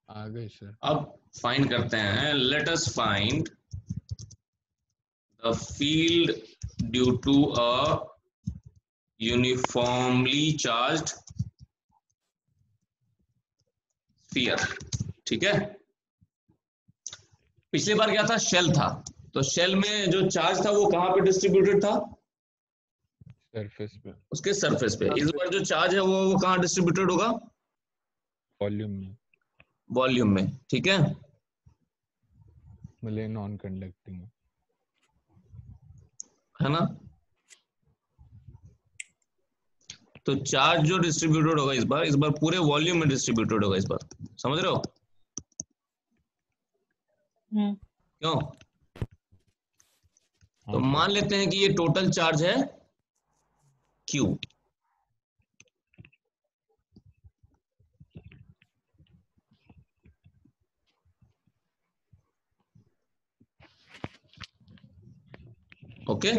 आ गए सर। अब फाइंड करते हैं, let us find the field due to a uniformly charged sphere. ठीक है, पिछली बार क्या था, शेल था, तो शेल में जो चार्ज था वो कहां पे डिस्ट्रीब्यूटेड था, सरफेस पे, उसके सरफेस पे। इस बार जो चार्ज है वो कहां डिस्ट्रीब्यूटेड होगा, वॉल्यूम में, वॉल्यूम में। ठीक है, मतलब नॉन कंडक्टिंग। है ना। तो चार्ज जो डिस्ट्रीब्यूटेड होगा इस बार पूरे वॉल्यूम में डिस्ट्रीब्यूटेड होगा इस बार, समझ रहे हो क्यों। तो हाँ सर। मान लेते हैं कि ये टोटल चार्ज है Q। ओके,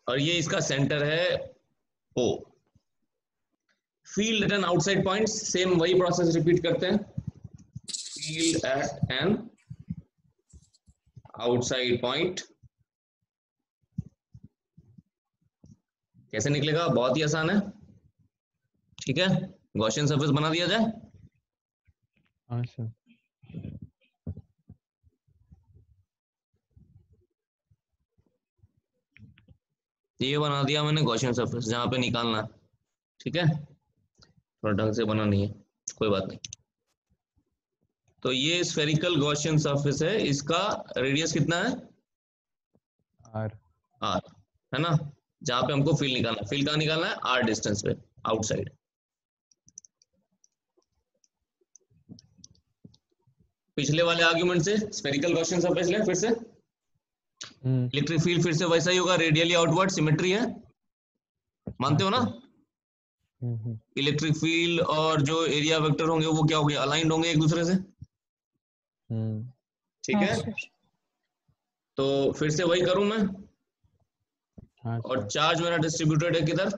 और ये इसका सेंटर है O। Field at an outside point, same वही प्रोसेस रिपीट करते हैं। Field at an outside point कैसे निकलेगा, बहुत ही आसान है। ठीक है, गॉसियन सरफेस बना दिया जाए। हाँ सर। ये बना दिया मैंने गॉसियन सरफेस, जहां पे निकालना है। ठीक है, थोड़ा ढंग से बना नहीं है, कोई बात नहीं। तो ये स्फेरिकल गॉसियन सरफेस है, इसका रेडियस कितना है, आर। आर, है ना। जहां पे हमको फील्ड निकालना है, फील्ड कहाँ निकालना है, आर डिस्टेंस पे, आउटसाइड। पिछले वाले आर्ग्यूमेंट से स्फेरिकल गॉसियन सरफेस ले फिर से। इलेक्ट्रिक फील्ड फिर से वैसा ही होगा, रेडियली आउटवर्ड, सिमेट्री है, मानते हाँ हो ना। सर। इलेक्ट्रिक फील्ड और जो एरिया वेक्टर होंगे वो क्या होंगे, अलाइंड होंगे एक दूसरे से। ठीक है, तो फिर से वही करूं मैं। हाँ और सर। चार्ज मेरा डिस्ट्रीब्यूटेड है किधर,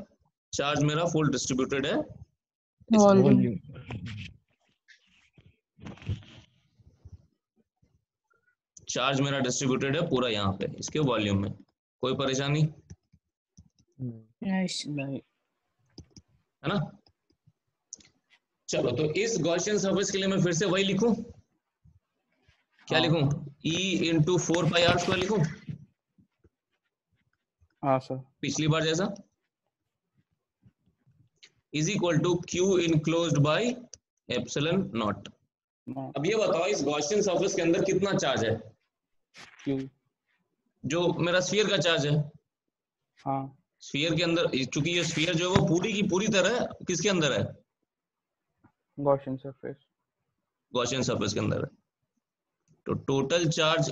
चार्ज मेरा फुल डिस्ट्रीब्यूटेड है इस वॉल्यूम। चार्ज मेरा डिस्ट्रीब्यूटेड है पूरा यहाँ पे इसके वॉल्यूम में। कोई परेशानी नहीं। है ना। चलो, तो इस गॉसियन सरफेस के लिए मैं फिर से वही लिखूं, क्या हाँ। लिखूं, E इंटू 4 पाई r² लिखूं, हाँ सर। पिछली बार जैसा, is equal to Q enclosed by epsilon naught. अब ये बताओ इस गॉसियन सरफेस के अंदर कितना चार्ज है, क्यू। जो मेरा स्फीयर का चार्ज है। हाँ। स्फीयर के अंदर, चूंकि ये स्फीयर जो है वो पूरी की पूरी तरह किसके अंदर है, गॉसियन सरफेस। गॉसियन सरफेस के अंदर है। तो टोटल चार्ज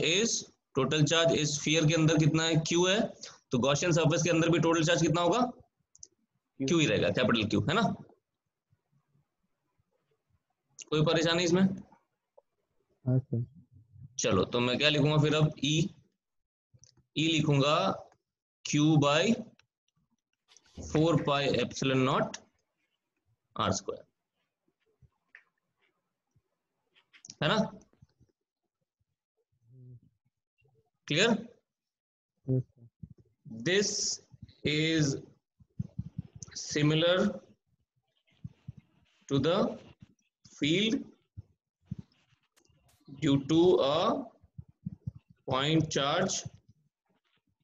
इस स्फीयर के अंदर कितना है, Q है। तो गॉसियन सरफेस के अंदर भी टोटल चार्ज कितना होगा, क्यू। Q ही रहेगा, कैपिटल Q, है ना। कोई परेशानी इसमें। हाँ सर। चलो, तो मैं क्या लिखूंगा फिर अब, E लिखूंगा Q by 4 pi epsilon naught r², है ना। Clear, this is similar to the field due to a point charge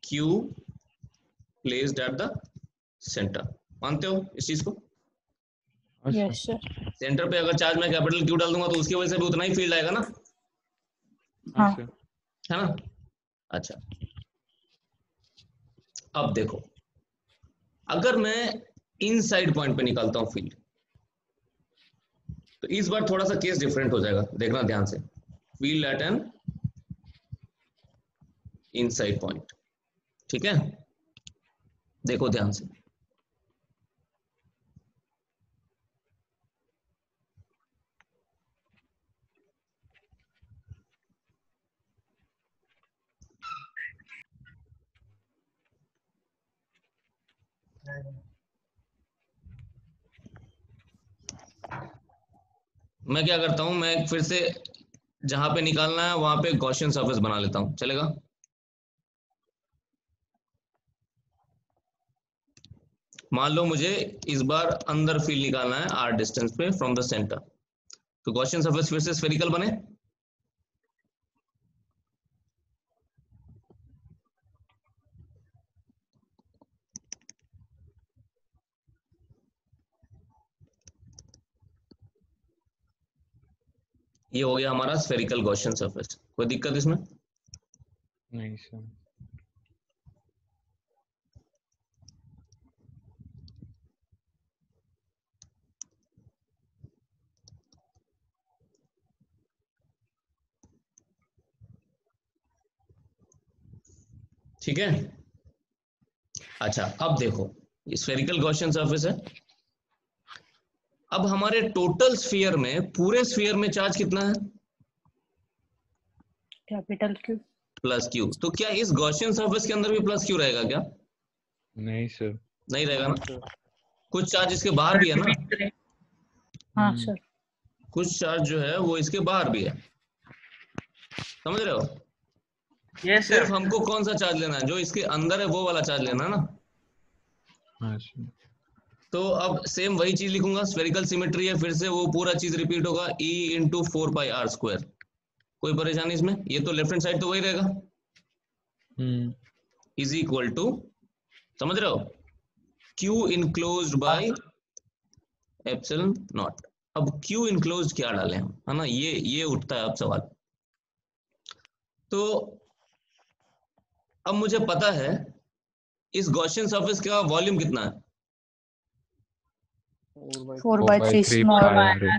Q placed at the center। मानते हो इस चीज को, यस सर। सेंटर पे अगर चार्ज मैं कैपिटल Q डाल दूंगा तो उसकी वजह से भी उतना ही फील्ड आएगा ना, हाँ सर। है ना। अच्छा, अब देखो, अगर मैं इनसाइड पॉइंट पे निकालता हूं फील्ड, तो इस बार थोड़ा सा केस डिफरेंट हो जाएगा, देखना ध्यान से। Field at an inside point, ठीक है, देखो ध्यान से। मैं क्या करता हूं, मैं फिर से जहां पे निकालना है वहां पे गॉसियन सरफेस बना लेता हूं, चलेगा? मान लो मुझे इस बार अंदर फील्ड निकालना है आर डिस्टेंस पे फ्रॉम द सेंटर, तो गॉसियन सरफेस फिर से स्फेरिकल बने। ये हो गया हमारा स्फेरिकल गॉसियन सरफेस। कोई दिक्कत इसमें? नहीं सर। ठीक है। अच्छा अब देखो, ये स्फेरिकल गॉसियन सरफेस है। अब हमारे टोटल स्फीयर में, पूरे स्फीयर में चार्ज कितना है? Capital Q. Plus Q. तो क्या इस गॉसियन सरफेस के अंदर भी प्लस क्यू रहेगा क्या? नहीं सर। नहीं रहेगा ना। कुछ चार्ज इसके बाहर भी है ना। हाँ सर। कुछ चार्ज जो है वो इसके बाहर भी है, समझ रहे हो? यस सिर्फ सर। हमको कौन सा चार्ज लेना है? जो इसके अंदर है वो वाला चार्ज लेना है ना। हाँ सर। तो अब सेम वही चीज लिखूंगा, स्फेरिकल सिमेट्री है, फिर से वो पूरा चीज रिपीट होगा, E इंटू 4πr²। कोई परेशानी इसमें? ये तो लेफ्ट हैंड साइड तो वही रहेगा, इज इक्वल टू, समझ रहे हो, Q enclosed by epsilon naught. अब Q इनक्लोज्ड क्या डालें हम, है ना, ये उठता है अब सवाल। तो अब मुझे पता है इस गॉसियन सरफेस का वॉल्यूम कितना है। 4/3 स्मॉल।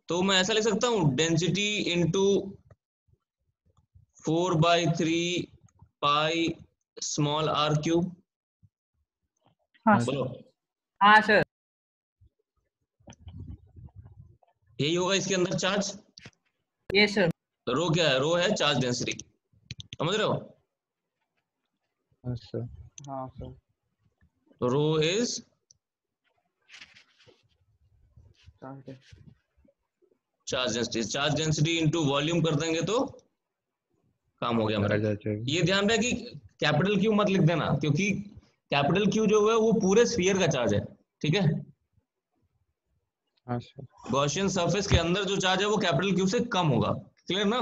तो मैं ऐसा लिख सकता हूँ, density into 4/3 pi small r cube. हाँ बोलो, हाँ सर। यही होगा इसके अंदर चार्ज। Yes sir. रो क्या है? रो है चार्ज डेंसिटी, समझ रहे हो? हाँ सर। हाँ sir. Rho is charge density. Charge density into volume कर देंगे तो काम हो गया मेरा। ये ध्यान रहे कि कैपिटल क्यू मत लिख देना, क्योंकि कैपिटल क्यू जो है वो पूरे स्फीयर का चार्ज है, ठीक है? हाँ सर। गॉसियन सरफेस के अंदर जो चार्ज है वो कैपिटल क्यू से कम होगा, क्लियर ना?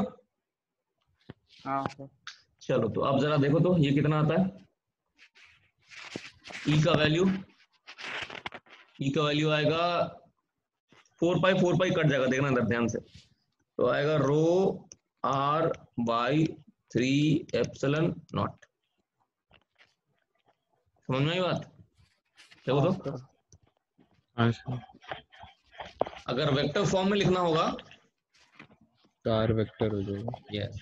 हाँ सर। चलो तो अब जरा देखो तो ये कितना आता है। ई का वैल्यू आएगा 4π कट जाएगा, देखना इधर ध्यान से। तो आएगा रो r/3 एप्सिलॉन नॉट। समझ में आई बात? देखो तो, हाँ सर। अगर वेक्टर फॉर्म में लिखना होगा तो आर वेक्टर हो जाएगा। यस।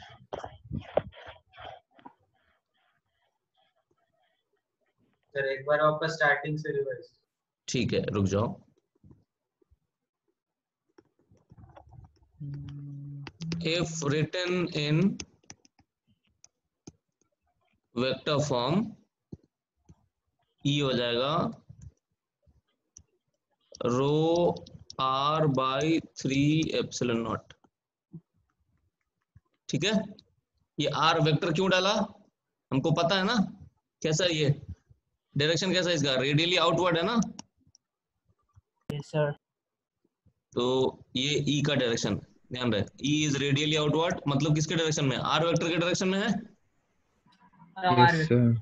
सर एक बार वापस स्टार्टिंग से रिवाइज। ठीक है, रुक जाओ। If written in vector form, E हो जाएगा रो r/3 एप्सिलॉन नॉट। ठीक है, ये r वेक्टर क्यों डाला हमको पता है ना। कैसा है ये डायरेक्शन, कैसा है इसका? रेडियली आउटवर्ड है ना। Yes sir. तो ये E का डायरेक्शन ध्यान रहे, E इज रेडियली आउटवर्ड, मतलब किसके डायरेक्शन में? r वेक्टर के डायरेक्शन में है। Yes sir.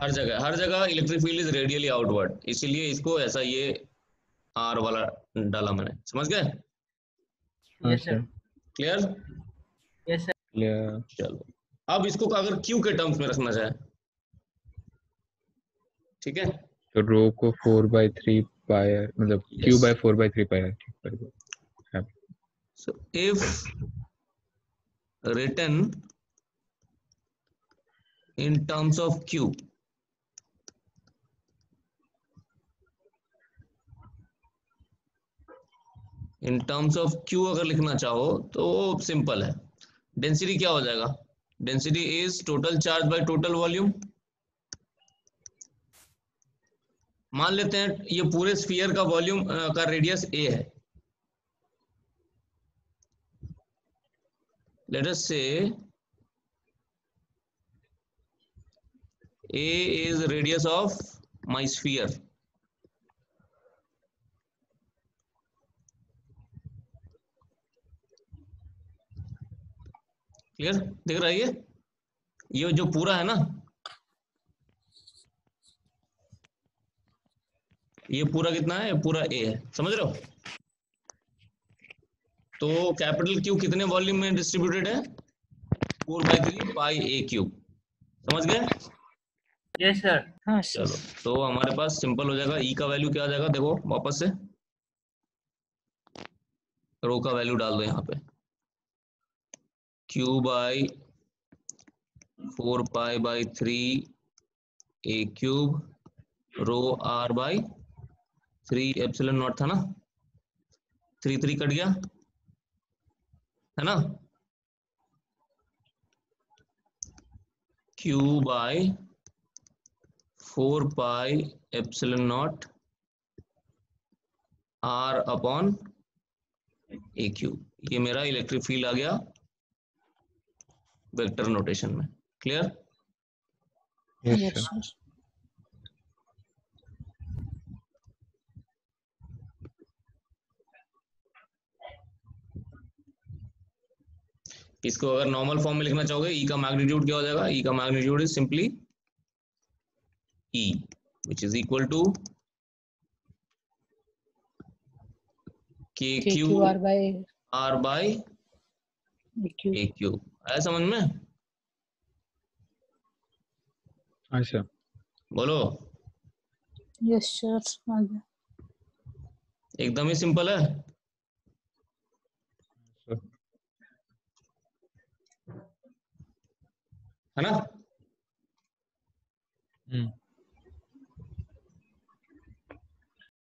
हर जगह electric field is radially outward, इसीलिए इसको ऐसा ये R वाला डाला मैंने, समझ गए? हाँ yes sir. Sir. Clear? Yes sir. Clear. चलो अब इसको अगर Q के टर्म्स में रखना चाहे, ठीक है, तो रो को 4/3 पाई, मतलब Q बाय 4/3 पाई ठीक कर दो। so if written in terms of Q, in terms of Q अगर लिखना चाहो तो सिंपल है। डेंसिटी क्या हो जाएगा? Density is total charge by total volume. मान लेते हैं ये पूरे स्फीयर का वॉल्यूम का रेडियस a है, let us say A is radius of my sphere. Clear, दिख रहा है ये जो पूरा है ना, ये पूरा कितना है, पूरा A है, समझ रहे हो? तो कैपिटल क्यू कितने वॉल्यूम में डिस्ट्रीब्यूटेड है? 4/3 पाई A क्यूब, समझ गए? Yes sir. हाँ चलो, सर। तो हमारे पास सिंपल हो जाएगा, E का वैल्यू क्या आ जाएगा, देखो वापस से रो का वैल्यू डाल दो यहाँ पे, Q/4π/3 A cube rho R/3 epsilon naught था ना, 3 कट गया है ना, Q/4π/ε0 R/A क्यूब, ये मेरा इलेक्ट्रिक फील्ड आ गया वेक्टर नोटेशन में। Clear? Yes, yes sir. Sir. इसको अगर नॉर्मल फॉर्म में लिखना चाहोगे, E का मैग्नीट्यूड क्या हो जाएगा? E का magnitude is simply E which is equal to KQ KQR by R/A cube. आया समझ में? हाँ सर। बोलो। यस सर, आ गया। एकदम ही सिंपल है। Sir. है ना?